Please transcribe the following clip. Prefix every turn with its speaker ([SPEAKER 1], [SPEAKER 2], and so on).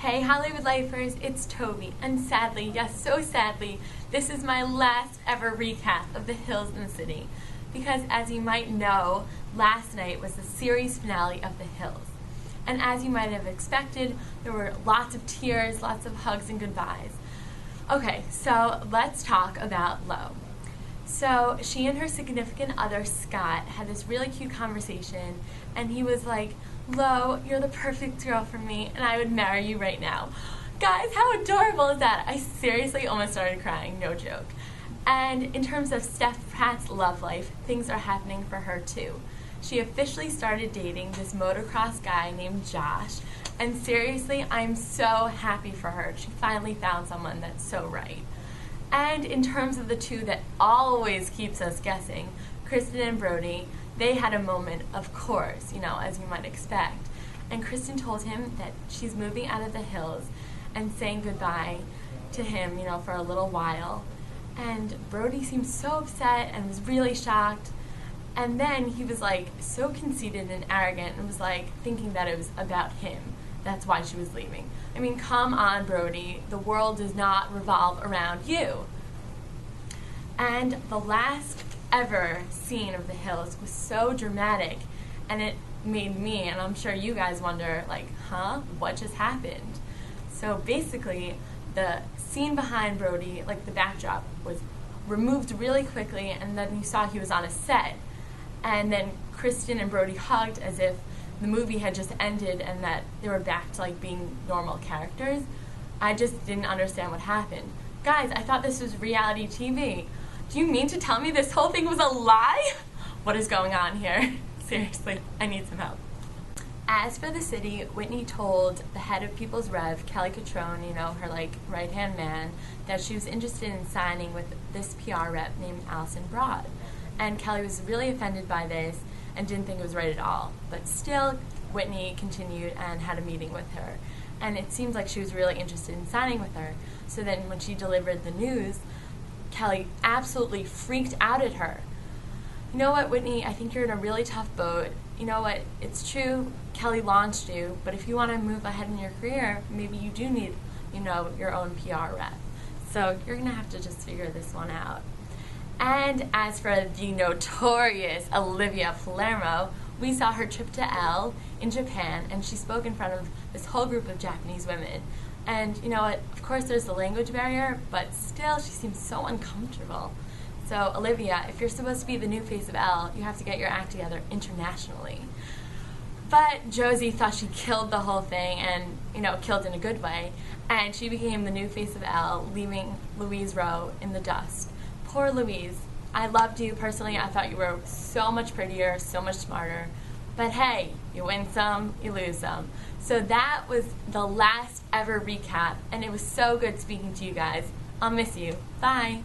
[SPEAKER 1] Hey Hollywood Lifers, it's Toby, and sadly, yes so sadly, this is my last ever recap of The Hills in the City. Because as you might know, last night was the series finale of The Hills. And as you might have expected, there were lots of tears, lots of hugs and goodbyes. Okay, so let's talk about Lo. So she and her significant other, Scott, had this really cute conversation, and he was like, Lo, you're the perfect girl for me, and I would marry you right now. Guys, how adorable is that? I seriously almost started crying, no joke. And in terms of Steph Pratt's love life, things are happening for her too. She officially started dating this motocross guy named Josh, and seriously, I'm so happy for her. She finally found someone that's so right. And in terms of the two that always keeps us guessing, Kristen and Brody, they had a moment, of course, as you might expect. And Kristen told him that she's moving out of the hills and saying goodbye to him, for a little while. And Brody seemed so upset and was really shocked. And then he was like so conceited and arrogant and was like thinking that it was about him. That's why she was leaving. I mean, come on, Brody. The world does not revolve around you. And the last ever scene of The Hills was so dramatic, and it made me, and I'm sure you guys wonder, like, what just happened? So basically, the scene behind Brody, like the backdrop, was removed really quickly, and then you saw he was on a set. And then Kristen and Brody hugged as if the movie had just ended and that they were back to like being normal characters. I just didn't understand what happened. Guys, I thought this was reality TV. Do you mean to tell me this whole thing was a lie? What is going on here? Seriously, I need some help. As for the city, Whitney told the head of People's Rev, Kelly Catrone, her like right-hand man, that she was interested in signing with this PR rep named Allison Broad. And Kelly was really offended by this and didn't think it was right at all. But still, Whitney continued and had a meeting with her. And it seemed like she was really interested in signing with her. So then when she delivered the news, Kelly absolutely freaked out at her. You know what, Whitney, I think you're in a really tough boat. You know what, it's true, Kelly launched you, but if you want to move ahead in your career, maybe you do need, your own PR rep. So you're going to have to just figure this one out. And as for the notorious Olivia Palermo, we saw her trip to Elle in Japan, and she spoke in front of this whole group of Japanese women. And you know what, of course there's the language barrier, but still she seems so uncomfortable. So Olivia, if you're supposed to be the new face of Elle, you have to get your act together internationally. But Josie thought she killed the whole thing, and killed in a good way, and she became the new face of Elle, leaving Louise Rowe in the dust. Poor Louise. I loved you personally. I thought you were so much prettier, so much smarter. But hey, you win some, you lose some. So that was the last ever recap, and it was so good speaking to you guys. I'll miss you. Bye.